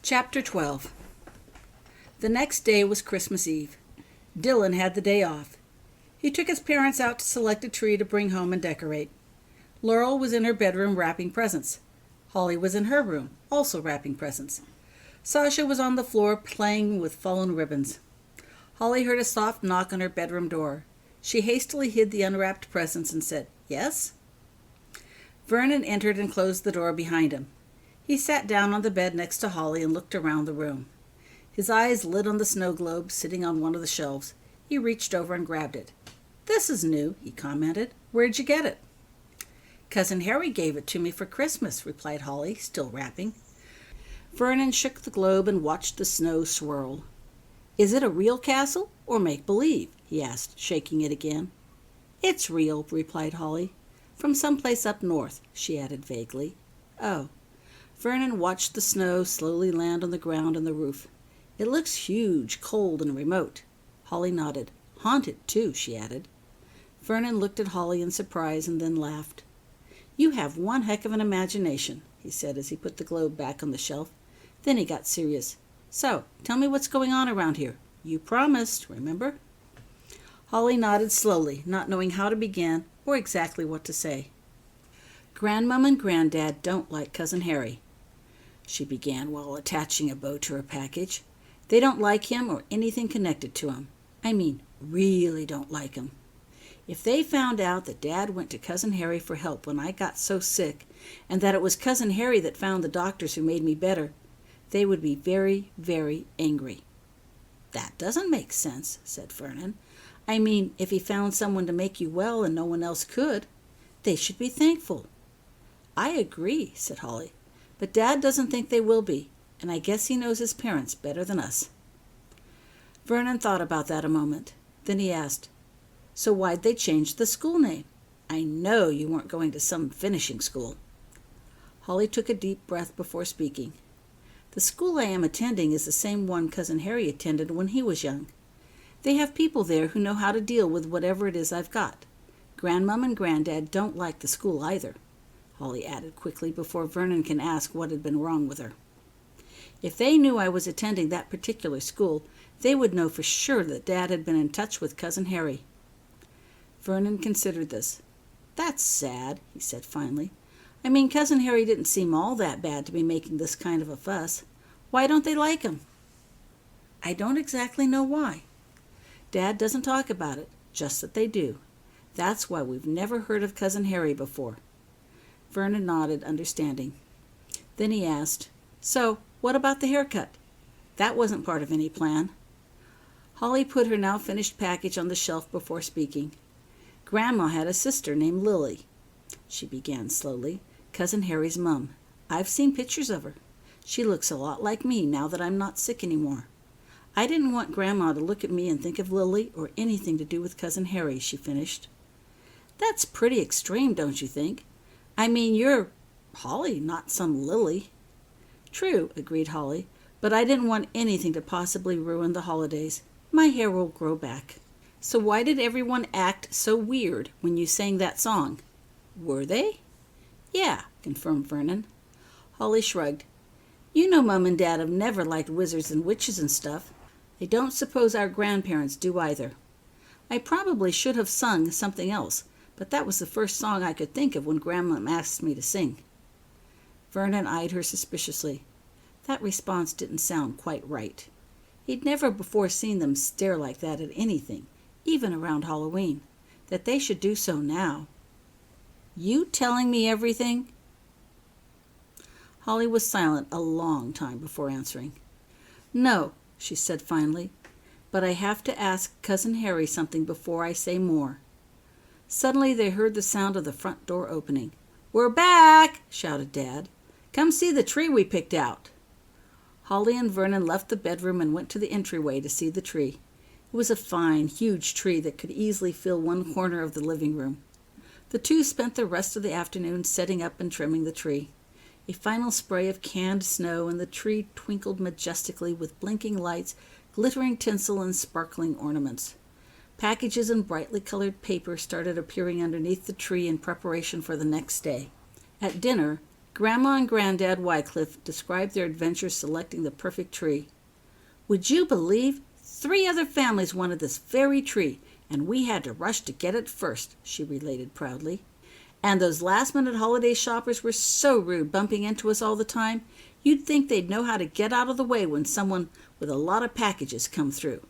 Chapter 12. The next day was Christmas Eve. Dylan had the day off. He took his parents out to select a tree to bring home and decorate. Laurel was in her bedroom wrapping presents. Holly was in her room, also wrapping presents. Sasha was on the floor playing with fallen ribbons. Holly heard a soft knock on her bedroom door. She hastily hid the unwrapped presents and said, "Yes?" Vernon entered and closed the door behind him. He sat down on the bed next to Holly and looked around the room. His eyes lit on the snow globe sitting on one of the shelves. He reached over and grabbed it. "This is new," he commented. "Where'd you get it?" "Cousin Harry gave it to me for Christmas," replied Holly, still wrapping. Vernon shook the globe and watched the snow swirl. "Is it a real castle or make-believe?" he asked, shaking it again. "It's real," replied Holly. "From some place up north," she added vaguely. "Oh." Vernon watched the snow slowly land on the ground and the roof. "It looks huge, cold, and remote." Holly nodded. "Haunted, too," she added. Vernon looked at Holly in surprise and then laughed. "You have one heck of an imagination," he said as he put the globe back on the shelf. Then he got serious. "So, tell me what's going on around here. You promised, remember?" Holly nodded slowly, not knowing how to begin or exactly what to say. "Grandmom and Granddad don't like Cousin Harry," she began while attaching a bow to her package. "They don't like him or anything connected to him. I mean, really don't like him. If they found out that Dad went to Cousin Harry for help when I got so sick, and that it was Cousin Harry that found the doctors who made me better, they would be very, very angry." "That doesn't make sense," said Vernon. "I mean, if he found someone to make you well and no one else could, they should be thankful." "I agree," said Holly. "But Dad doesn't think they will be, and I guess he knows his parents better than us." Vernon thought about that a moment. Then he asked, "So why'd they change the school name? I know you weren't going to some finishing school." Holly took a deep breath before speaking. "The school I am attending is the same one Cousin Harry attended when he was young. They have people there who know how to deal with whatever it is I've got. Grandmom and Granddad don't like the school either," Holly added quickly before Vernon can ask what had been wrong with her. "If they knew I was attending that particular school, they would know for sure that Dad had been in touch with Cousin Harry." Vernon considered this. "That's sad," he said finally. "I mean, Cousin Harry didn't seem all that bad to be making this kind of a fuss. Why don't they like him?" "I don't exactly know why. Dad doesn't talk about it, just that they do. That's why we've never heard of Cousin Harry before." Vernon nodded, understanding. Then he asked, "So, what about the haircut? That wasn't part of any plan." Holly put her now finished package on the shelf before speaking. "Grandma had a sister named Lily," she began slowly. "Cousin Harry's mum. I've seen pictures of her. She looks a lot like me now that I'm not sick anymore. I didn't want Grandma to look at me and think of Lily or anything to do with Cousin Harry," she finished. "That's pretty extreme, don't you think? I mean, you're Holly, not some Lily." "True," agreed Holly, "but I didn't want anything to possibly ruin the holidays. My hair will grow back." "So why did everyone act so weird when you sang that song?" "Were they?" "Yeah," confirmed Vernon. Holly shrugged. "You know Mom and Dad have never liked wizards and witches and stuff. I don't suppose our grandparents do either. I probably should have sung something else, but that was the first song I could think of when Grandma asked me to sing." Vernon eyed her suspiciously. That response didn't sound quite right. He'd never before seen them stare like that at anything, even around Halloween. That they should do so now. "You telling me everything?" Holly was silent a long time before answering. "No," she said finally, "but I have to ask Cousin Harry something before I say more." Suddenly they heard the sound of the front door opening. "We're back!" shouted Dad. "Come see the tree we picked out." Holly and Vernon left the bedroom and went to the entryway to see the tree. It was a fine, huge tree that could easily fill one corner of the living room. The two spent the rest of the afternoon setting up and trimming the tree. A final spray of canned snow, and the tree twinkled majestically with blinking lights, glittering tinsel, and sparkling ornaments. Packages and brightly colored paper started appearing underneath the tree in preparation for the next day. At dinner, Grandma and Granddad Wycliffe described their adventures selecting the perfect tree. "Would you believe 3 other families wanted this very tree, and we had to rush to get it first," she related proudly. "And those last-minute holiday shoppers were so rude, bumping into us all the time. You'd think they'd know how to get out of the way when someone with a lot of packages come through."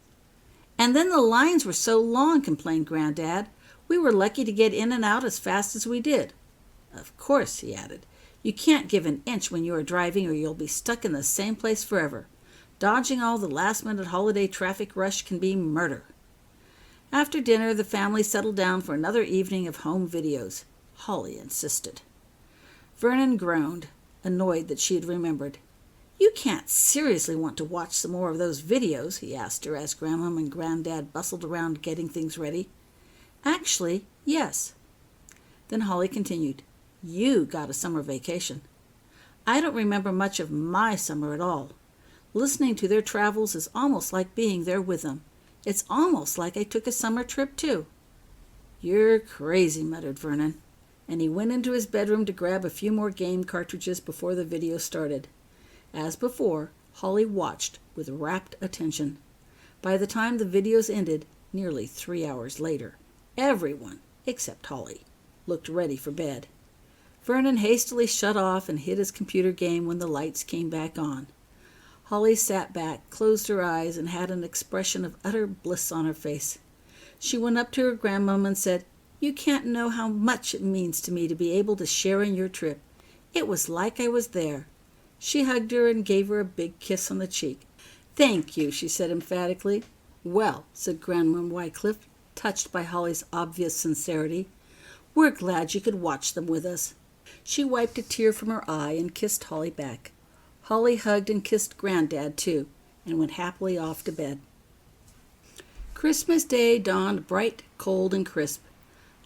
"And then the lines were so long," complained Granddad. "We were lucky to get in and out as fast as we did." "Of course," he added, "you can't give an inch when you are driving, or you'll be stuck in the same place forever. Dodging all the last-minute holiday traffic rush can be murder." After dinner, the family settled down for another evening of home videos. Holly insisted. Vernon groaned, annoyed that she had remembered. "You can't seriously want to watch some more of those videos?" he asked her as Grandma and Granddad bustled around getting things ready. "Actually, yes." Then Holly continued, "You got a summer vacation. I don't remember much of my summer at all. Listening to their travels is almost like being there with them. It's almost like I took a summer trip, too." "You're crazy," muttered Vernon, and he went into his bedroom to grab a few more game cartridges before the video started. As before, Holly watched with rapt attention. By the time the videos ended, nearly 3 hours later, everyone, except Holly, looked ready for bed. Vernon hastily shut off and hid his computer game when the lights came back on. Holly sat back, closed her eyes, and had an expression of utter bliss on her face. She went up to her grandmama and said, "You can't know how much it means to me to be able to share in your trip. It was like I was there." She hugged her and gave her a big kiss on the cheek. "Thank you," she said emphatically. "Well," said Grandma Wycliffe, touched by Holly's obvious sincerity, "we're glad you could watch them with us." She wiped a tear from her eye and kissed Holly back. Holly hugged and kissed Granddad, too, and went happily off to bed. Christmas Day dawned bright, cold, and crisp.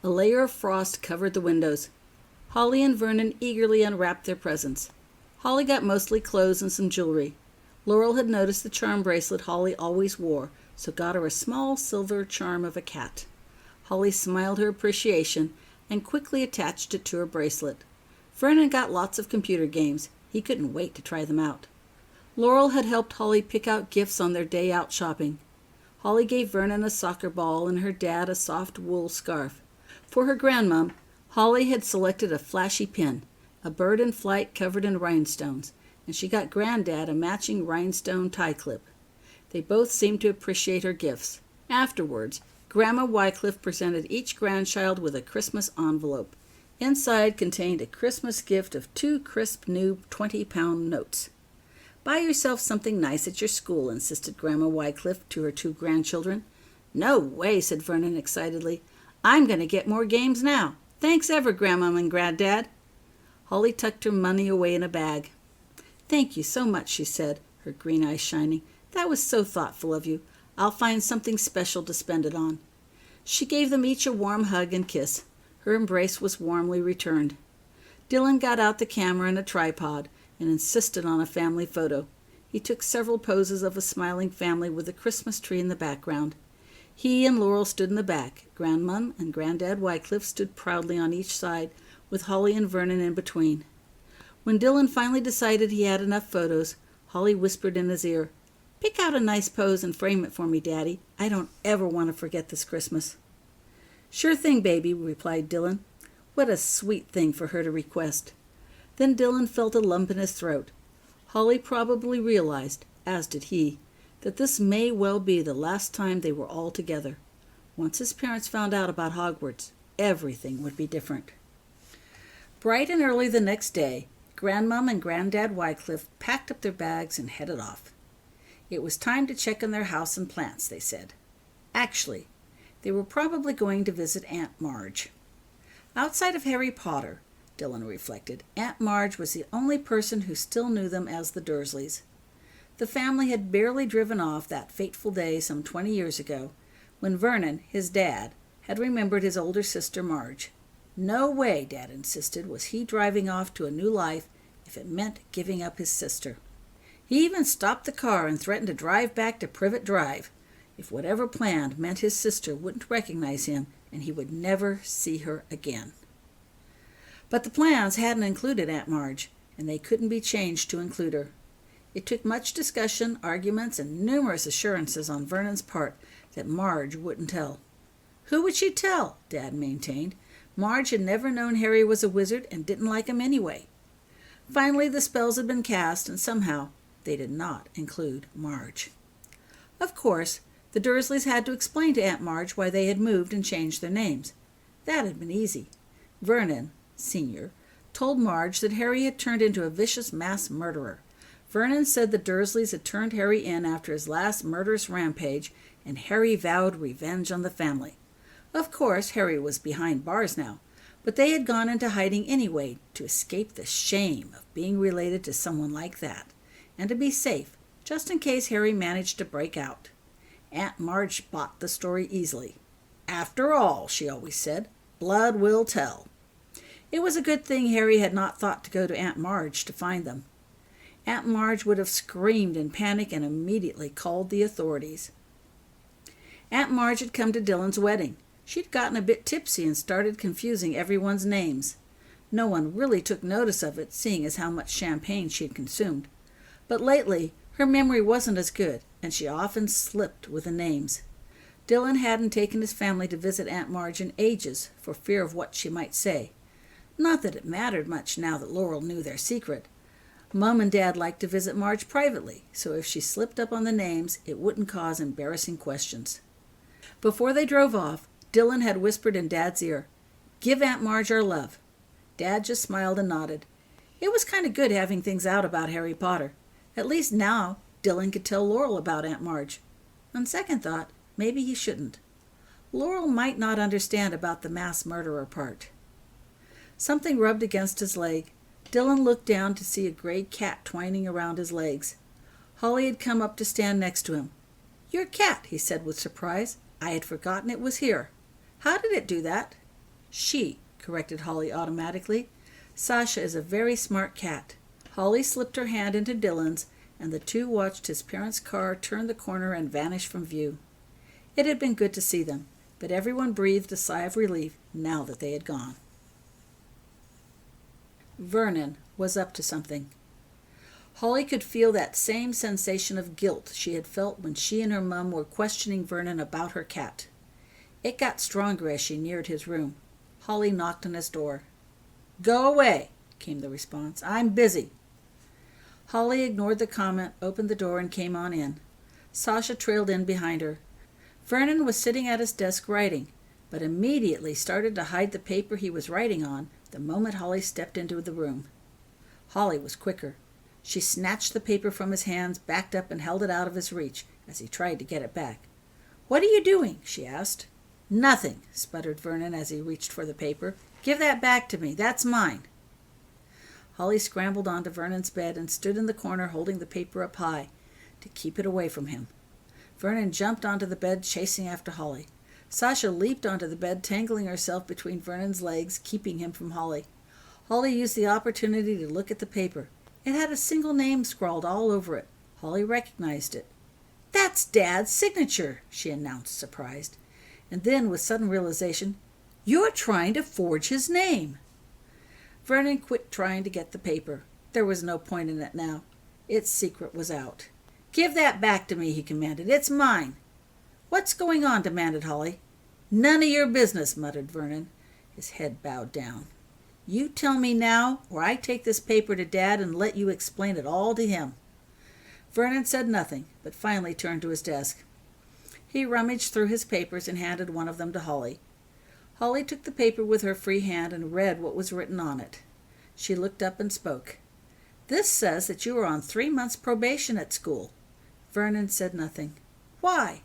A layer of frost covered the windows. Holly and Vernon eagerly unwrapped their presents. Holly got mostly clothes and some jewelry. Laurel had noticed the charm bracelet Holly always wore, so got her a small silver charm of a cat. Holly smiled her appreciation and quickly attached it to her bracelet. Vernon got lots of computer games. He couldn't wait to try them out. Laurel had helped Holly pick out gifts on their day out shopping. Holly gave Vernon a soccer ball and her dad a soft wool scarf. For her grandmom, Holly had selected a flashy pin, a bird in flight covered in rhinestones, and she got Granddad a matching rhinestone tie clip. They both seemed to appreciate her gifts. Afterwards, Grandma Wycliffe presented each grandchild with a Christmas envelope. Inside contained a Christmas gift of 2 crisp new 20-pound notes. "Buy yourself something nice at your school," insisted Grandma Wycliffe to her 2 grandchildren. "No way," said Vernon excitedly. "I'm going to get more games now. Thanks ever, Grandma and Granddad." Holly tucked her money away in a bag. "Thank you so much," she said, her green eyes shining. "That was so thoughtful of you. I'll find something special to spend it on." She gave them each a warm hug and kiss. Her embrace was warmly returned. Dylan got out the camera and a tripod and insisted on a family photo. He took several poses of a smiling family with a Christmas tree in the background. He and Laurel stood in the back. Grandmom and Granddad Wycliffe stood proudly on each side, with Holly and Vernon in between. When Dylan finally decided he had enough photos, Holly whispered in his ear, "Pick out a nice pose and frame it for me, Daddy. I don't ever want to forget this Christmas." "Sure thing, baby," replied Dylan. What a sweet thing for her to request. Then Dylan felt a lump in his throat. Holly probably realized, as did he, that this may well be the last time they were all together. Once his parents found out about Hogwarts, everything would be different. Bright and early the next day, Grandmom and Granddad Wycliffe packed up their bags and headed off. It was time to check on their house and plants, they said. Actually, they were probably going to visit Aunt Marge. Outside of Harry Potter, Dylan reflected, Aunt Marge was the only person who still knew them as the Dursleys. The family had barely driven off that fateful day some 20 years ago, when Vernon, his dad, had remembered his older sister Marge. No way, Dad insisted, was he driving off to a new life if it meant giving up his sister. He even stopped the car and threatened to drive back to Privet Drive if whatever planned meant his sister wouldn't recognize him and he would never see her again. But the plans hadn't included Aunt Marge, and they couldn't be changed to include her. It took much discussion, arguments, and numerous assurances on Vernon's part that Marge wouldn't tell. Who would she tell? Dad maintained. Marge had never known Harry was a wizard and didn't like him anyway. Finally, the spells had been cast, and somehow they did not include Marge. Of course, the Dursleys had to explain to Aunt Marge why they had moved and changed their names. That had been easy. Vernon, Sr., told Marge that Harry had turned into a vicious mass murderer. Vernon said the Dursleys had turned Harry in after his last murderous rampage, and Harry vowed revenge on the family. Of course, Harry was behind bars now, but they had gone into hiding anyway to escape the shame of being related to someone like that, and to be safe, just in case Harry managed to break out. Aunt Marge bought the story easily. After all, she always said, blood will tell. It was a good thing Harry had not thought to go to Aunt Marge to find them. Aunt Marge would have screamed in panic and immediately called the authorities. Aunt Marge had come to Dylan's wedding. She'd gotten a bit tipsy and started confusing everyone's names. No one really took notice of it, seeing as how much champagne she had consumed. But lately, her memory wasn't as good, and she often slipped with the names. Dylan hadn't taken his family to visit Aunt Marge in ages for fear of what she might say. Not that it mattered much now that Laurel knew their secret. Mum and Dad liked to visit Marge privately, so if she slipped up on the names, it wouldn't cause embarrassing questions. Before they drove off, Dylan had whispered in Dad's ear, "Give Aunt Marge our love." Dad just smiled and nodded. It was kind of good having things out about Harry Potter. At least now Dylan could tell Laurel about Aunt Marge. On second thought, maybe he shouldn't. Laurel might not understand about the mass murderer part. Something rubbed against his leg. Dylan looked down to see a gray cat twining around his legs. Holly had come up to stand next to him. "Your cat," he said with surprise. "I had forgotten it was here. How did it do that?" "She," corrected Holly automatically. "Sasha is a very smart cat." Holly slipped her hand into Dylan's, and the two watched his parents' car turn the corner and vanish from view. It had been good to see them, but everyone breathed a sigh of relief now that they had gone. Vernon was up to something. Holly could feel that same sensation of guilt she had felt when she and her mum were questioning Vernon about her cat. It got stronger as she neared his room. Holly knocked on his door. "Go away," came the response. "I'm busy." Holly ignored the comment, opened the door, and came on in. Sasha trailed in behind her. Vernon was sitting at his desk writing, but immediately started to hide the paper he was writing on the moment Holly stepped into the room. Holly was quicker. She snatched the paper from his hands, backed up, and held it out of his reach as he tried to get it back. "What are you doing?" she asked. "Nothing," sputtered Vernon as he reached for the paper. "Give that back to me. That's mine." Holly scrambled onto Vernon's bed and stood in the corner holding the paper up high to keep it away from him. Vernon jumped onto the bed, chasing after Holly. Sasha leaped onto the bed, tangling herself between Vernon's legs, keeping him from Holly. Holly used the opportunity to look at the paper. It had a single name scrawled all over it. Holly recognized it. "That's Dad's signature," she announced, surprised. And then, with sudden realization, "You're trying to forge his name." Vernon quit trying to get the paper. There was no point in it now. Its secret was out. "Give that back to me," he commanded. "It's mine." "What's going on?" demanded Holly. "None of your business," muttered Vernon, his head bowed down. "You tell me now, or I take this paper to Dad and let you explain it all to him." Vernon said nothing, but finally turned to his desk. He rummaged through his papers and handed one of them to Holly. Holly took the paper with her free hand and read what was written on it. She looked up and spoke. "This says that you are on 3 months' probation at school." Vernon said nothing. "Why?"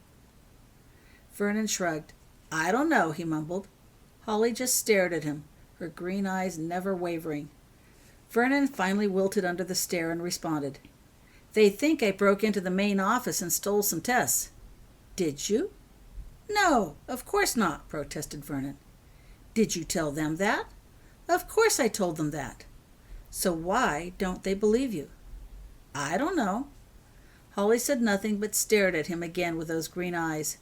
Vernon shrugged. "I don't know," he mumbled. Holly just stared at him, her green eyes never wavering. Vernon finally wilted under the stare and responded. "They think I broke into the main office and stole some tests." "Did you?" "No, of course not," protested Vernon. "Did you tell them that?" "Of course I told them that." "So why don't they believe you?" "I don't know." Holly said nothing but stared at him again with those green eyes.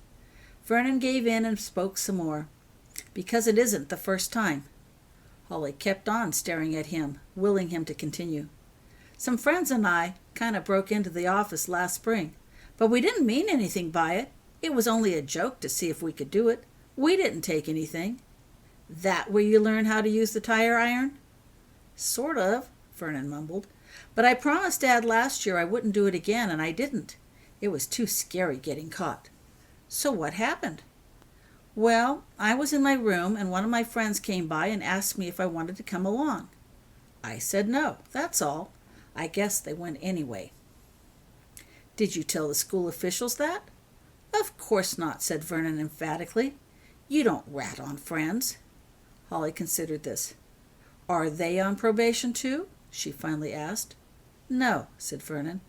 Vernon gave in and spoke some more. "Because it isn't the first time." Holly kept on staring at him, willing him to continue. Some friends and I kind of broke into the office last spring, but we didn't mean anything by it. It was only a joke to see if we could do it. We didn't take anything. That where you learn how to use the tire iron? Sort of, Vernon mumbled. But I promised Dad last year I wouldn't do it again, and I didn't. It was too scary getting caught. So what happened? Well, I was in my room, and one of my friends came by and asked me if I wanted to come along. I said no, that's all. I guess they went anyway. Did you tell the school officials that? Of course not, said Vernon emphatically. You don't rat on friends. Holly considered this. Are they on probation too? She finally asked. No, said Vernon.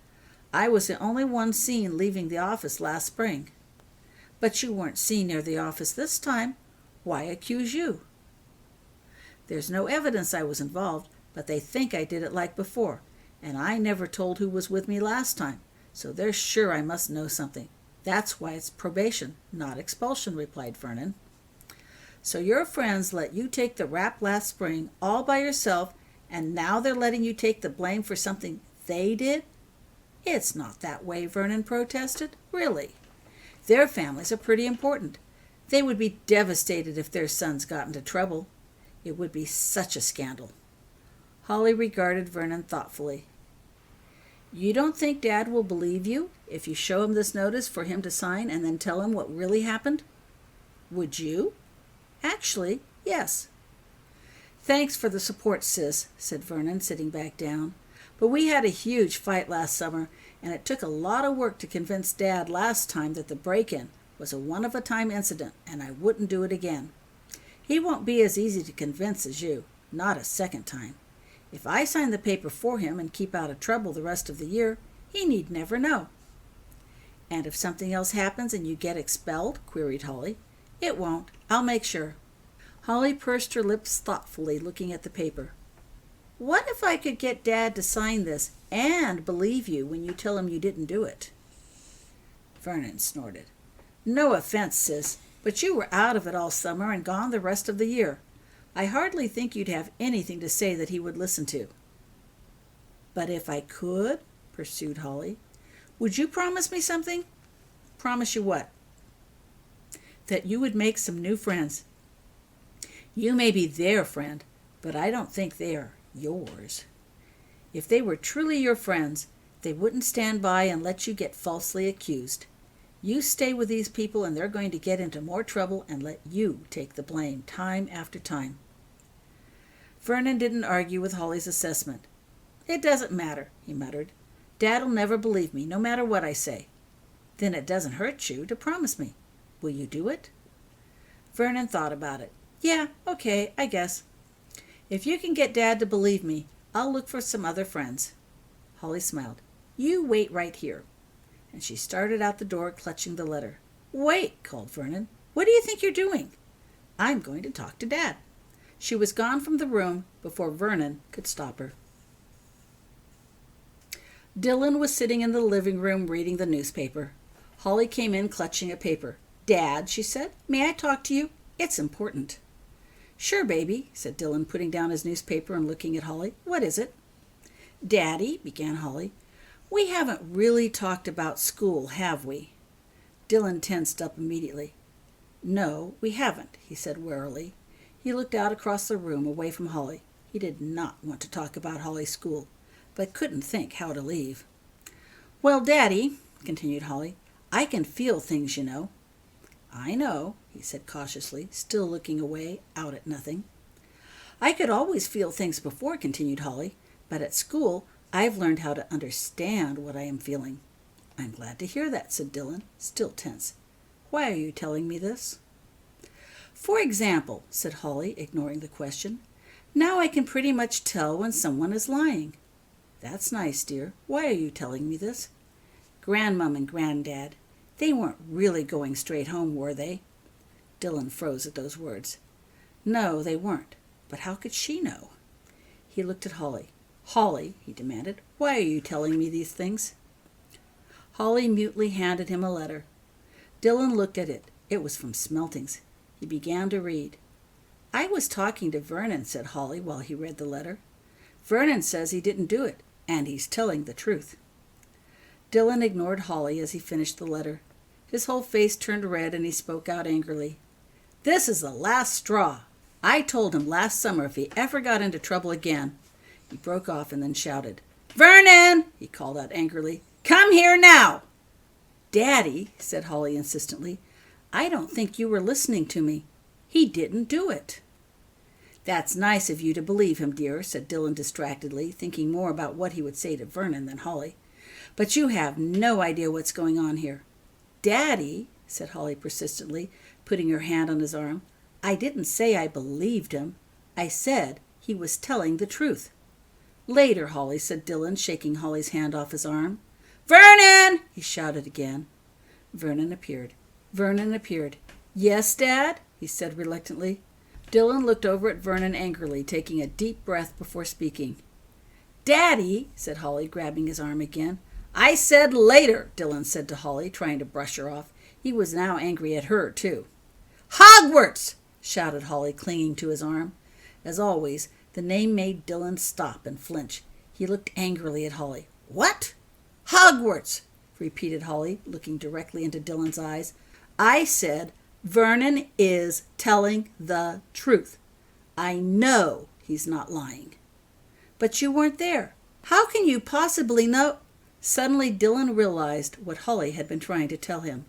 I was the only one seen leaving the office last spring. But you weren't seen near the office this time. Why accuse you? There's no evidence I was involved, but they think I did it like before, and I never told who was with me last time, so they're sure I must know something. That's why it's probation, not expulsion, replied Vernon. So your friends let you take the rap last spring all by yourself, and now they're letting you take the blame for something they did? It's not that way, Vernon protested. Really. Their families are pretty important. They would be devastated if their sons got into trouble. It would be such a scandal. Holly regarded Vernon thoughtfully. You don't think Dad will believe you if you show him this notice for him to sign and then tell him what really happened? Would you? Actually, yes. Thanks for the support, sis, said Vernon, sitting back down. But we had a huge fight last summer, and it took a lot of work to convince Dad last time that the break-in was a one-of-a-time incident, and I wouldn't do it again. He won't be as easy to convince as you, not a second time. If I sign the paper for him and keep out of trouble the rest of the year, he need never know. And if something else happens and you get expelled? Queried Holly. It won't. I'll make sure. Holly pursed her lips thoughtfully, looking at the paper. What if I could get Dad to sign this and believe you when you tell him you didn't do it? Vernon snorted. No offense, sis, but you were out of it all summer and gone the rest of the year. I hardly think you'd have anything to say that he would listen to. But if I could, pursued Holly, would you promise me something? Promise you what? That you would make some new friends. You may be their friend, but I don't think they are yours. If they were truly your friends, they wouldn't stand by and let you get falsely accused. You stay with these people and they're going to get into more trouble and let you take the blame time after time. Vernon didn't argue with Holly's assessment. It doesn't matter, he muttered. Dad'll never believe me, no matter what I say. Then it doesn't hurt you to promise me. Will you do it? Vernon thought about it. Yeah, okay, I guess. If you can get Dad to believe me, I'll look for some other friends. Holly smiled. You wait right here. And she started out the door, clutching the letter. Wait, called Vernon. What do you think you're doing? I'm going to talk to Dad. She was gone from the room before Vernon could stop her. Dylan was sitting in the living room reading the newspaper. Holly came in clutching a paper. Dad, she said, may I talk to you? It's important. Sure, baby, said Dylan, putting down his newspaper and looking at Holly. What is it? Daddy, began Holly, we haven't really talked about school, have we? Dylan tensed up immediately. No, we haven't, he said warily. He looked out across the room away from Holly. He did not want to talk about Holly's school, but couldn't think how to leave. Well, Daddy, continued Holly, I can feel things, you know. I know, he said cautiously, still looking away, out at nothing. I could always feel things before, continued Holly, but at school I've learned how to understand what I am feeling. I'm glad to hear that, said Dylan, still tense. Why are you telling me this? For example, said Holly, ignoring the question, now I can pretty much tell when someone is lying. That's nice, dear. Why are you telling me this? Grandmum and Granddad, they weren't really going straight home, were they? Dylan froze at those words. No, they weren't. But how could she know? He looked at Holly. Holly, he demanded, why are you telling me these things? Holly mutely handed him a letter. Dylan looked at it. It was from Smeltings. He began to read. I was talking to Vernon, said Holly while he read the letter. Vernon says he didn't do it, and he's telling the truth. Dylan ignored Holly as he finished the letter. His whole face turned red and he spoke out angrily. This is the last straw. I told him last summer if he ever got into trouble again. He broke off and then shouted. Vernon, he called out angrily. Come here now. Daddy, said Holly insistently, I don't think you were listening to me. He didn't do it. That's nice of you to believe him, dear, said Dylan distractedly, thinking more about what he would say to Vernon than Holly. But you have no idea what's going on here. Daddy, said Holly persistently, putting her hand on his arm, I didn't say I believed him. I said he was telling the truth. Later, Holly, said Dylan, shaking Holly's hand off his arm. Vernon, he shouted again. Vernon appeared. Yes, Dad, he said reluctantly. Dylan looked over at Vernon angrily, taking a deep breath before speaking. Daddy, said Holly, grabbing his arm again. I said later, Dylan said to Holly, trying to brush her off. He was now angry at her, too. Hogwarts, shouted Holly, clinging to his arm. As always, the name made Dylan stop and flinch. He looked angrily at Holly. What? Hogwarts, repeated Holly, looking directly into Dylan's eyes. I said Vernon is telling the truth. I know he's not lying. But you weren't there. How can you possibly know? Suddenly Dylan realized what Holly had been trying to tell him.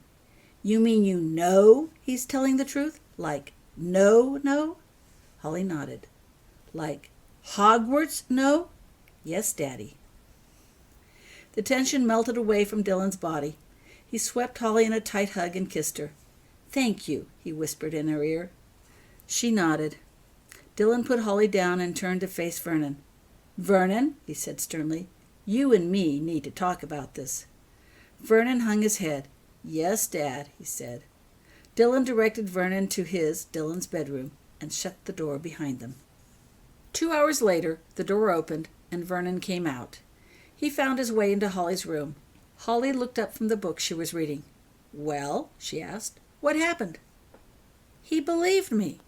You mean you know he's telling the truth? Like no? Holly nodded. Like Hogwarts no? Yes, Daddy. The tension melted away from Dylan's body. He swept Holly in a tight hug and kissed her. Thank you, he whispered in her ear. She nodded. Dylan put Holly down and turned to face Vernon. Vernon, he said sternly, you and me need to talk about this. Vernon hung his head. Yes, Dad, he said. Dylan directed Vernon to Dylan's bedroom, and shut the door behind them. 2 hours later, the door opened, and Vernon came out. He found his way into Holly's room. Holly looked up from the book she was reading. Well, she asked, what happened? He believed me,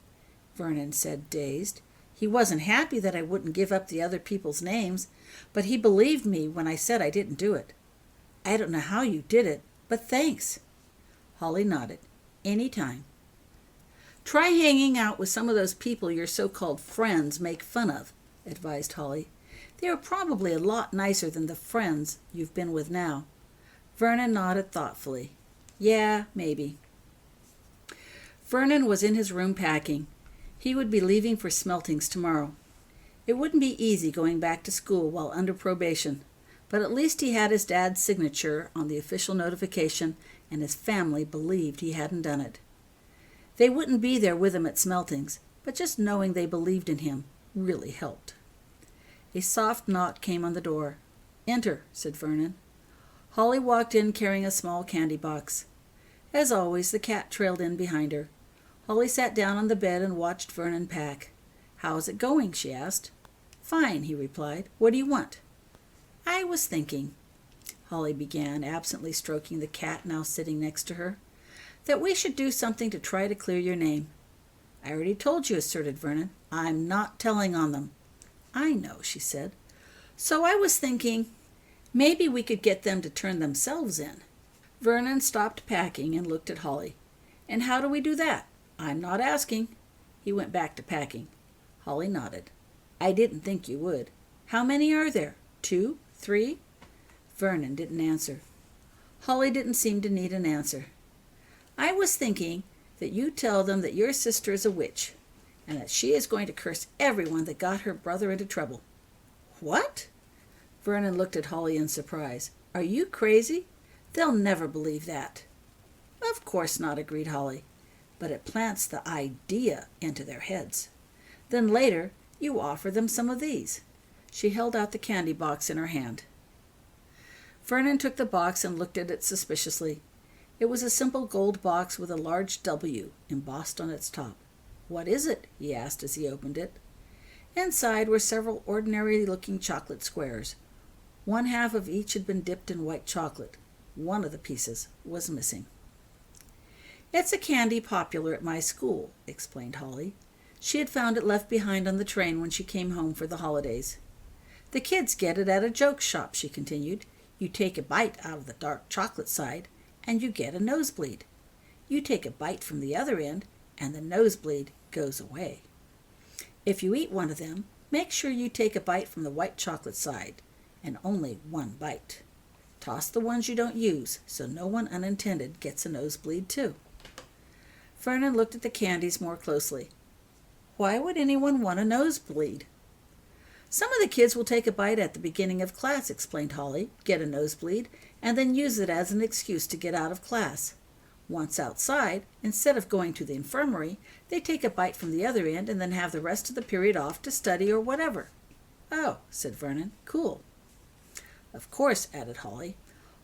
Vernon said, dazed. He wasn't happy that I wouldn't give up the other people's names, but he believed me when I said I didn't do it. I don't know how you did it, but thanks. Holly nodded. Any time. Try hanging out with some of those people your so-called friends make fun of, advised Holly. They are probably a lot nicer than the friends you've been with now. Vernon nodded thoughtfully. Yeah, maybe. Vernon was in his room packing. He would be leaving for Smeltings tomorrow. It wouldn't be easy going back to school while under probation, but at least he had his dad's signature on the official notification, and his family believed he hadn't done it. They wouldn't be there with him at Smeltings, but just knowing they believed in him really helped. A soft knock came on the door. Enter, said Vernon. Holly walked in carrying a small candy box. As always, the cat trailed in behind her. Holly sat down on the bed and watched Vernon pack. How's it going? She asked. Fine, he replied. What do you want? I was thinking, Holly began, absently stroking the cat now sitting next to her, that we should do something to try to clear your name. I already told you, asserted Vernon. I'm not telling on them. I know, she said. So I was thinking, maybe we could get them to turn themselves in. Vernon stopped packing and looked at Holly. And how do we do that? I'm not asking. He went back to packing. Holly nodded. I didn't think you would. How many are there? 2? 3? Vernon didn't answer. Holly didn't seem to need an answer. I was thinking that you tell them that your sister is a witch, and that she is going to curse everyone that got her brother into trouble. What? Vernon looked at Holly in surprise. Are you crazy? They'll never believe that. Of course not, agreed Holly, but it plants the idea into their heads. Then later, you offer them some of these. She held out the candy box in her hand. Vernon took the box and looked at it suspiciously. It was a simple gold box with a large W embossed on its top. What is it? He asked as he opened it. Inside were several ordinary-looking chocolate squares. One half of each had been dipped in white chocolate. One of the pieces was missing. It's a candy popular at my school, explained Holly. She had found it left behind on the train when she came home for the holidays. "The kids get it at a joke shop," she continued. "You take a bite out of the dark chocolate side, and you get a nosebleed. You take a bite from the other end, and the nosebleed goes away. If you eat one of them, make sure you take a bite from the white chocolate side, and only one bite. Toss the ones you don't use, so no one unintended gets a nosebleed too." Vernon looked at the candies more closely. "Why would anyone want a nosebleed?" "Some of the kids will take a bite at the beginning of class," explained Holly, "get a nosebleed, and then use it as an excuse to get out of class. Once outside, instead of going to the infirmary, they take a bite from the other end and then have the rest of the period off to study or whatever." "Oh," said Vernon, "cool." "Of course," added Holly,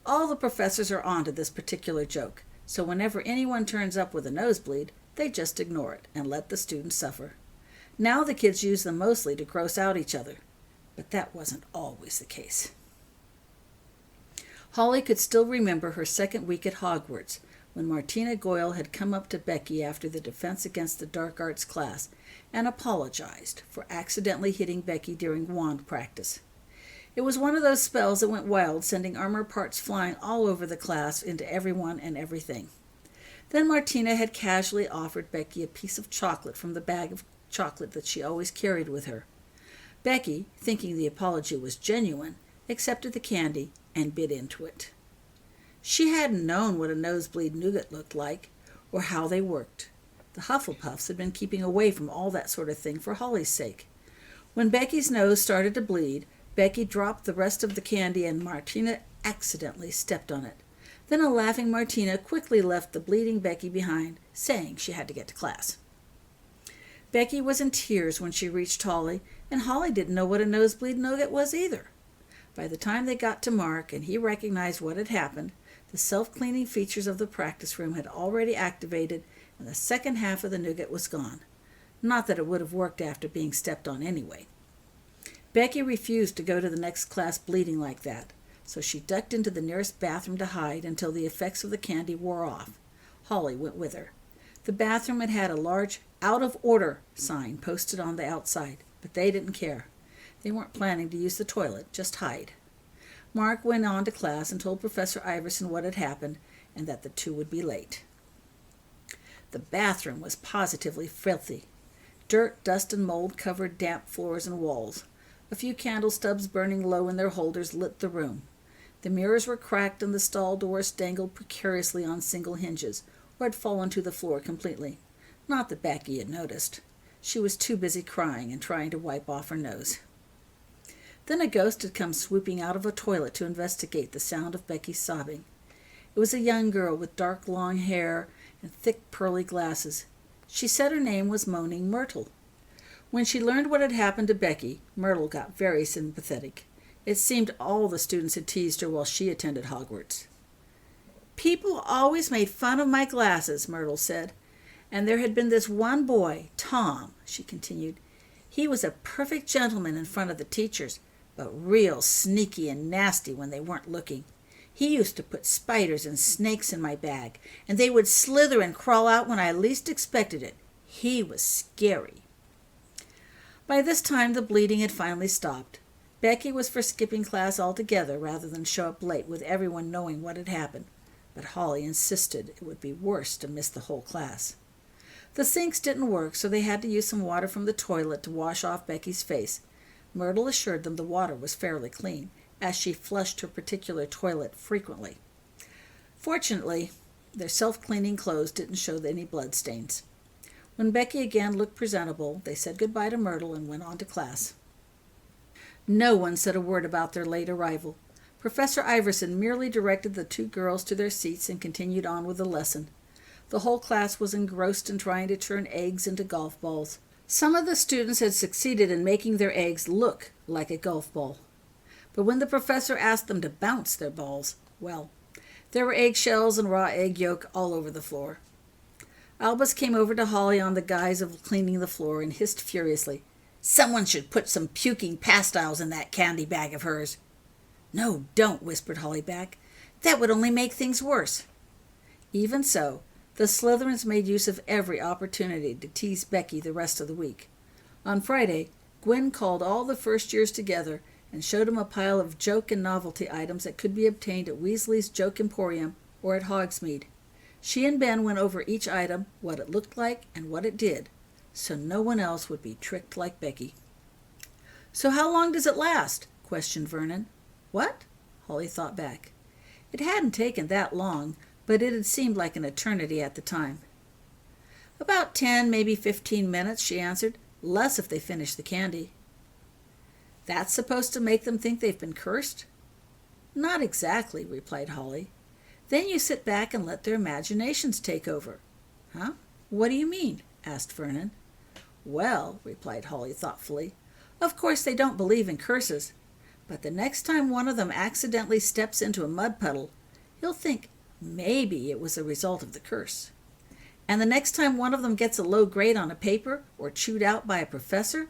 "all the professors are on to this particular joke, so whenever anyone turns up with a nosebleed, they just ignore it and let the students suffer. Now the kids use them mostly to gross out each other, but that wasn't always the case." Holly could still remember her second week at Hogwarts, when Martina Goyle had come up to Becky after the Defense Against the Dark Arts class and apologized for accidentally hitting Becky during wand practice. It was one of those spells that went wild, sending armor parts flying all over the class into everyone and everything. Then Martina had casually offered Becky a piece of chocolate from the bag of chocolate that she always carried with her. Becky, thinking the apology was genuine, accepted the candy and bit into it. She hadn't known what a nosebleed nougat looked like, or how they worked. The Hufflepuffs had been keeping away from all that sort of thing for Holly's sake. When Becky's nose started to bleed, Becky dropped the rest of the candy and Martina accidentally stepped on it. Then a laughing Martina quickly left the bleeding Becky behind, saying she had to get to class. Becky was in tears when she reached Holly, and Holly didn't know what a nosebleed nougat was either. By the time they got to Mark and he recognized what had happened, the self-cleaning features of the practice room had already activated and the second half of the nougat was gone. Not that it would have worked after being stepped on anyway. Becky refused to go to the next class bleeding like that, so she ducked into the nearest bathroom to hide until the effects of the candy wore off. Holly went with her. The bathroom had had a large "out of order" sign posted on the outside, but they didn't care. They weren't planning to use the toilet, just hide. Mark went on to class and told Professor Iverson what had happened and that the two would be late. The bathroom was positively filthy. Dirt, dust, and mold covered damp floors and walls. A few candle stubs burning low in their holders lit the room. The mirrors were cracked and the stall doors dangled precariously on single hinges, or had fallen to the floor completely. Not that Becky had noticed. She was too busy crying and trying to wipe off her nose. Then a ghost had come swooping out of a toilet to investigate the sound of Becky's sobbing. It was a young girl with dark long hair and thick pearly glasses. She said her name was Moaning Myrtle. When she learned what had happened to Becky, Myrtle got very sympathetic. It seemed all the students had teased her while she attended Hogwarts. "People always made fun of my glasses," Myrtle said. "And there had been this one boy, Tom," she continued. "He was a perfect gentleman in front of the teachers, but real sneaky and nasty when they weren't looking. He used to put spiders and snakes in my bag, and they would slither and crawl out when I least expected it. He was scary." By this time the bleeding had finally stopped. Becky was for skipping class altogether rather than show up late with everyone knowing what had happened, but Holly insisted it would be worse to miss the whole class. The sinks didn't work, so they had to use some water from the toilet to wash off Becky's face. Myrtle assured them the water was fairly clean, as she flushed her particular toilet frequently. Fortunately, their self-cleaning clothes didn't show any bloodstains. When Becky again looked presentable, they said goodbye to Myrtle and went on to class. No one said a word about their late arrival. Professor Iverson merely directed the two girls to their seats and continued on with the lesson. The whole class was engrossed in trying to turn eggs into golf balls. Some of the students had succeeded in making their eggs look like a golf ball. But when the professor asked them to bounce their balls, well, there were eggshells and raw egg yolk all over the floor. Albus came over to Holly on the guise of cleaning the floor and hissed furiously, "Someone should put some puking pastiles in that candy bag of hers." "No, don't," whispered Holly back. "That would only make things worse." Even so, The Slytherins made use of every opportunity to tease Becky the rest of the week. On Friday, Gwen called all the first years together and showed him a pile of joke and novelty items that could be obtained at Weasley's Joke Emporium or at Hogsmeade. She and Ben went over each item, what it looked like, and what it did, so no one else would be tricked like Becky. "So how long does it last?" questioned Vernon. "What?" Holly thought back. It hadn't taken that long, but it had seemed like an eternity at the time. "About 10, maybe 15 minutes," she answered. "Less if they finish the candy." "That's supposed to make them think they've been cursed?" "Not exactly," replied Holly. "Then you sit back and let their imaginations take over." "Huh? What do you mean?" asked Vernon. "Well," replied Holly thoughtfully, "of course they don't believe in curses, but the next time one of them accidentally steps into a mud puddle, he'll think maybe it was the result of the curse. And the next time one of them gets a low grade on a paper or chewed out by a professor,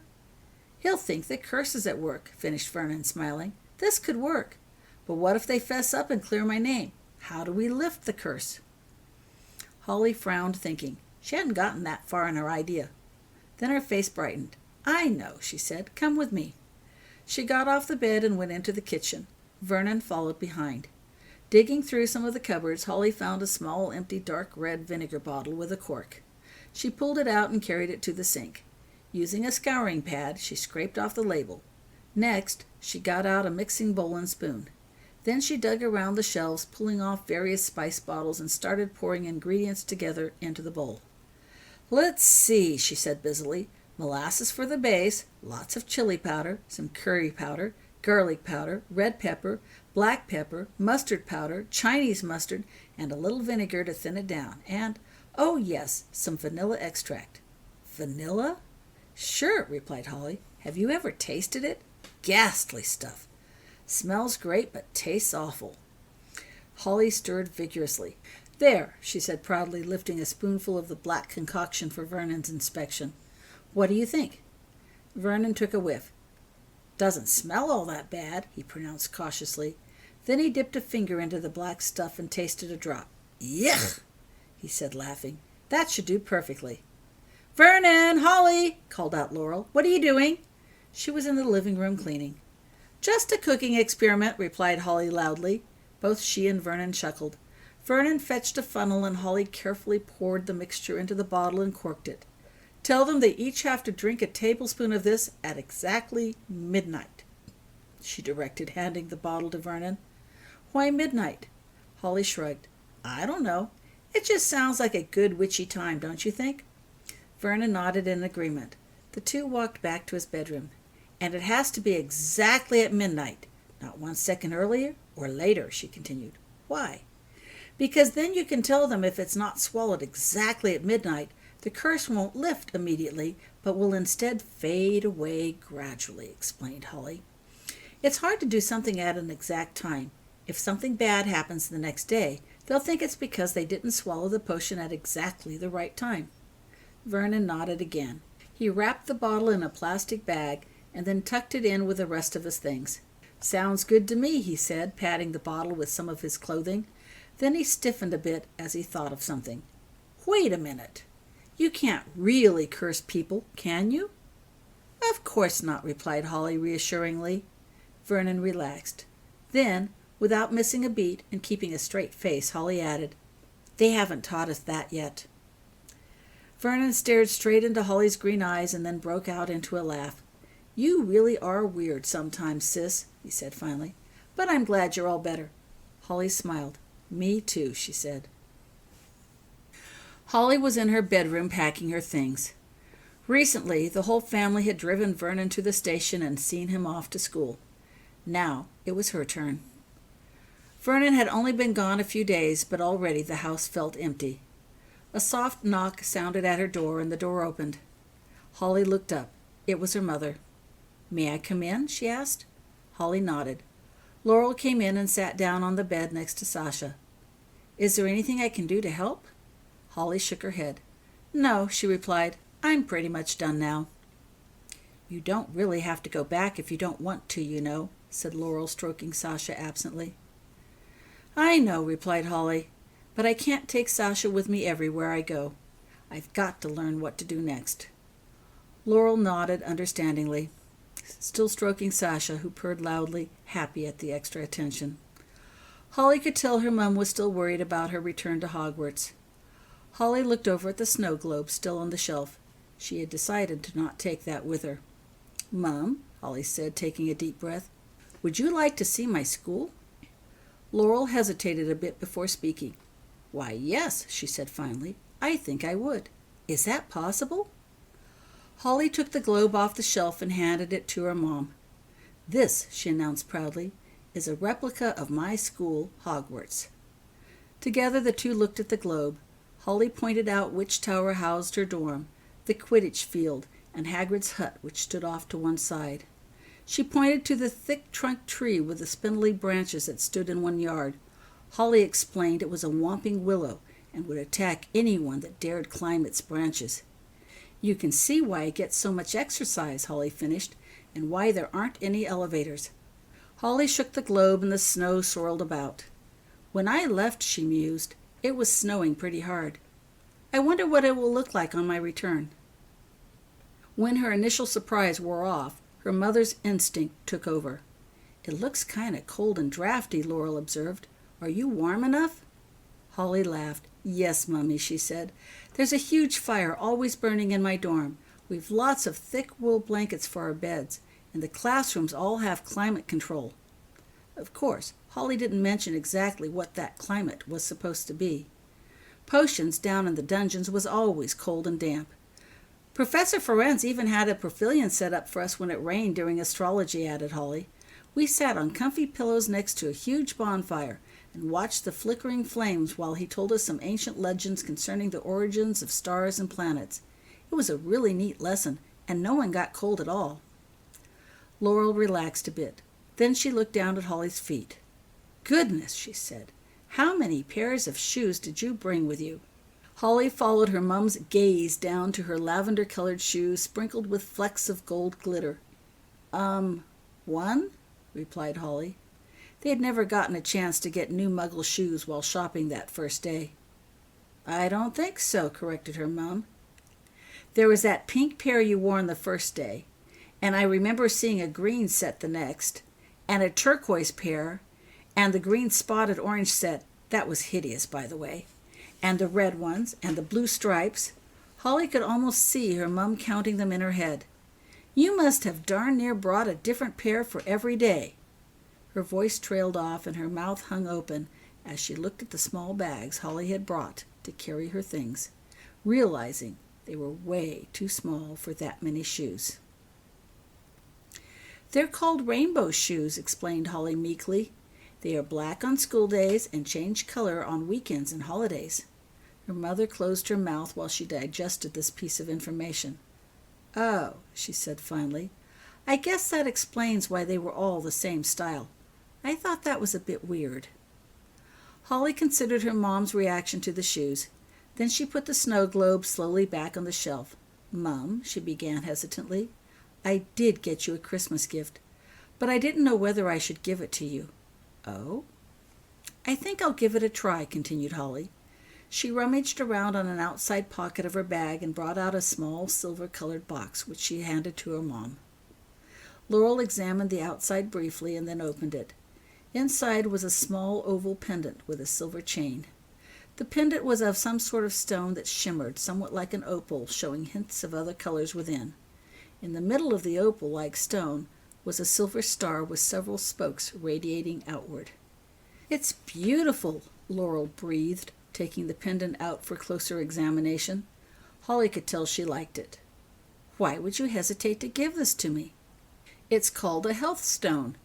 he'll think the curse is at work," finished Vernon, smiling. "This could work. But what if they fess up and clear my name? How do we lift the curse?" Holly frowned, thinking. She hadn't gotten that far in her idea. Then her face brightened. "I know," she said. "Come with me." She got off the bed and went into the kitchen. Vernon followed behind. Digging through some of the cupboards, Holly found a small, empty, dark red vinegar bottle with a cork. She pulled it out and carried it to the sink. Using a scouring pad, she scraped off the label. Next, she got out a mixing bowl and spoon. Then she dug around the shelves, pulling off various spice bottles, and started pouring ingredients together into the bowl. "Let's see," she said busily. "Molasses for the base, lots of chili powder, some curry powder, garlic powder, red pepper, black pepper, mustard powder, Chinese mustard, and a little vinegar to thin it down. And, oh yes, some vanilla extract." "Vanilla?" "Sure," replied Holly. "Have you ever tasted it? Ghastly stuff. Smells great, but tastes awful." Holly stirred vigorously. "There," she said proudly, lifting a spoonful of the black concoction for Vernon's inspection. "What do you think?" Vernon took a whiff. "Doesn't smell all that bad," he pronounced cautiously. Then he dipped a finger into the black stuff and tasted a drop. "Yuck!" he said, laughing. "That should do perfectly." "Vernon! Holly!" called out Laurel. "What are you doing?" She was in the living room cleaning. "Just a cooking experiment," replied Holly loudly. Both she and Vernon chuckled. Vernon fetched a funnel, and Holly carefully poured the mixture into the bottle and corked it. "Tell them they each have to drink a tablespoon of this at exactly midnight," she directed, handing the bottle to Vernon. "Why midnight?" Holly shrugged. "I don't know. It just sounds like a good witchy time, don't you think?" Vernon nodded in agreement. The two walked back to his bedroom. "And it has to be exactly at midnight, not 1 second earlier or later," she continued. "Why?" "Because then you can tell them if it's not swallowed exactly at midnight, the curse won't lift immediately, but will instead fade away gradually," explained Holly. "It's hard to do something at an exact time. If something bad happens the next day, they'll think it's because they didn't swallow the potion at exactly the right time." Vernon nodded again. He wrapped the bottle in a plastic bag and then tucked it in with the rest of his things. "Sounds good to me," he said, patting the bottle with some of his clothing. Then he stiffened a bit as he thought of something. "Wait a minute. You can't really curse people, can you?" "Of course not," replied Holly reassuringly. Vernon relaxed. Then, without missing a beat and keeping a straight face, Holly added, "They haven't taught us that yet." Vernon stared straight into Holly's green eyes and then broke out into a laugh. "You really are weird sometimes, sis," he said finally. "But I'm glad you're all better." Holly smiled. "Me too," she said. Holly was in her bedroom packing her things. Recently, the whole family had driven Vernon to the station and seen him off to school. Now it was her turn. Vernon had only been gone a few days, but already the house felt empty. A soft knock sounded at her door, and the door opened. Holly looked up. It was her mother. "May I come in?" she asked. Holly nodded. Laurel came in and sat down on the bed next to Sasha. "Is there anything I can do to help?" Holly shook her head. "No," she replied. "I'm pretty much done now." "You don't really have to go back if you don't want to, you know," said Laurel, stroking Sasha absently. "I know," replied Holly, But I can't take Sasha with me everywhere I go. I've got to learn what to do next." Laurel nodded understandingly, still stroking Sasha, who purred loudly, happy at the extra attention. Holly could tell her mum was still worried about her return to Hogwarts. Holly looked over at the snow globe still on the shelf. She had decided to not take that with her. "Mum," Holly said, taking a deep breath, "would you like to see my school?" Laurel hesitated a bit before speaking. "Why, yes," she said finally. "I think I would. Is that possible?" Holly took the globe off the shelf and handed it to her mom. "This," she announced proudly, "is a replica of my school, Hogwarts." Together the two looked at the globe. Holly pointed out which tower housed her dorm, the Quidditch field, and Hagrid's hut, which stood off to one side. She pointed to the thick-trunked tree with the spindly branches that stood in one yard. Holly explained it was a whomping willow and would attack anyone that dared climb its branches. "You can see why it gets so much exercise," Holly finished, "and why there aren't any elevators." Holly shook the globe and the snow swirled about. "When I left," she mused, "it was snowing pretty hard. I wonder what it will look like on my return." When her initial surprise wore off, her mother's instinct took over. "It looks kind of cold and drafty," Laurel observed. "Are you warm enough?" Holly laughed. "Yes, Mummy," she said. "There's a huge fire always burning in my dorm. We've lots of thick wool blankets for our beds, and the classrooms all have climate control." Of course, Holly didn't mention exactly what that climate was supposed to be. Potions down in the dungeons was always cold and damp. "Professor Ferenz even had a pavilion set up for us when it rained during astrology," added Holly. "We sat on comfy pillows next to a huge bonfire and watched the flickering flames while he told us some ancient legends concerning the origins of stars and planets. It was a really neat lesson, and no one got cold at all." Laurel relaxed a bit. Then she looked down at Holly's feet. "Goodness," she said, "how many pairs of shoes did you bring with you?" Holly followed her mum's gaze down to her lavender-colored shoes sprinkled with flecks of gold glitter. One," replied Holly. They had never gotten a chance to get new Muggle shoes while shopping that first day. "I don't think so," corrected her mum. "There was that pink pair you wore on the first day, and I remember seeing a green set the next, and a turquoise pair, and the green spotted orange set, that was hideous, by the way, and the red ones, and the blue stripes." Holly could almost see her mum counting them in her head. "You must have darn near brought a different pair for every day." Her voice trailed off and her mouth hung open as she looked at the small bags Holly had brought to carry her things, realizing they were way too small for that many shoes. "They're called rainbow shoes," explained Holly meekly. "They are black on school days and change color on weekends and holidays." Her mother closed her mouth while she digested this piece of information. "Oh," she said finally, "I guess that explains why they were all the same style. I thought that was a bit weird." Holly considered her mom's reaction to the shoes. Then she put the snow globe slowly back on the shelf. "Mum," she began hesitantly, "I did get you a Christmas gift, but I didn't know whether I should give it to you." "Oh?" "I think I'll give it a try," continued Holly. She rummaged around on an outside pocket of her bag and brought out a small silver-colored box, which she handed to her mom. Laurel examined the outside briefly and then opened it. Inside was a small oval pendant with a silver chain. The pendant was of some sort of stone that shimmered, somewhat like an opal, showing hints of other colors within. In the middle of the opal-like stone was a silver star with several spokes radiating outward. "It's beautiful," Laurel breathed, taking the pendant out for closer examination. Holly could tell she liked it. "Why would you hesitate to give this to me?" "It's called a health stone,"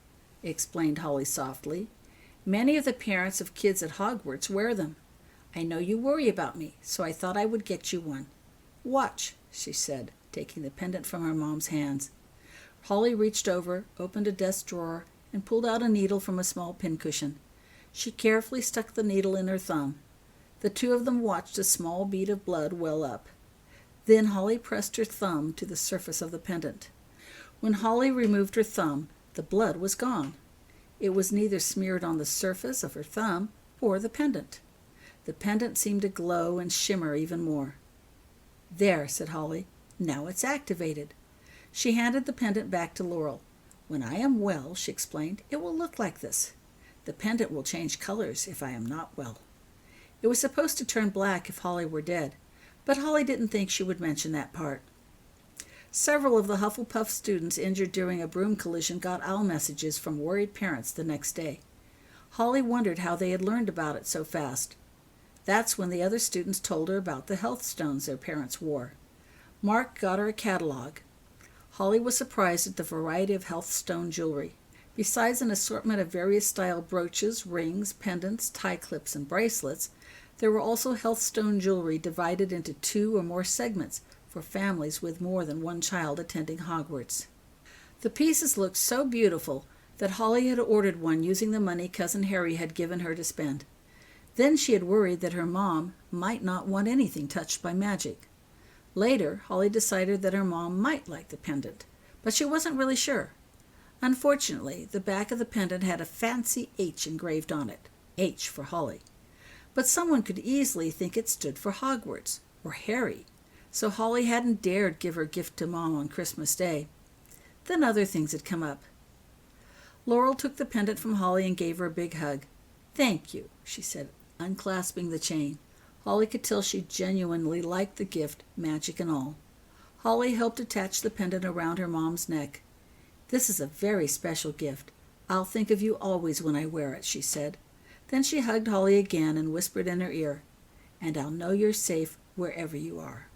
explained Holly softly. "Many of the parents of kids at Hogwarts wear them. I know you worry about me, so I thought I would get you one. Watch," she said, taking the pendant from her mom's hands. Holly reached over, opened a desk drawer, and pulled out a needle from a small pincushion. She carefully stuck the needle in her thumb. The two of them watched a small bead of blood well up. Then Holly pressed her thumb to the surface of the pendant. When Holly removed her thumb, the blood was gone. It was neither smeared on the surface of her thumb or the pendant. The pendant seemed to glow and shimmer even more. "There," said Holly. "Now it's activated." She handed the pendant back to Laurel. "When I am well," she explained, "it will look like this. The pendant will change colors if I am not well." It was supposed to turn black if Holly were dead, but Holly didn't think she would mention that part. Several of the Hufflepuff students injured during a broom collision got owl messages from worried parents the next day. Holly wondered how they had learned about it so fast. That's when the other students told her about the health stones their parents wore. Mark got her a catalog. Holly was surprised at the variety of health stone jewelry. Besides an assortment of various style brooches, rings, pendants, tie clips, and bracelets, there were also health stone jewelry divided into 2 or more segments for families with more than one child attending Hogwarts. The pieces looked so beautiful that Holly had ordered one using the money Cousin Harry had given her to spend. Then she had worried that her mom might not want anything touched by magic. Later, Holly decided that her mom might like the pendant, but she wasn't really sure. Unfortunately, the back of the pendant had a fancy H engraved on it, H for Holly. But someone could easily think it stood for Hogwarts, or Harry, so Holly hadn't dared give her gift to Mom on Christmas Day. Then other things had come up. Laurel took the pendant from Holly and gave her a big hug. "Thank you," she said, unclasping the chain. Holly could tell she genuinely liked the gift, magic and all. Holly helped attach the pendant around her mom's neck. "This is a very special gift. I'll think of you always when I wear it," she said. Then she hugged Holly again and whispered in her ear, "And I'll know you're safe wherever you are."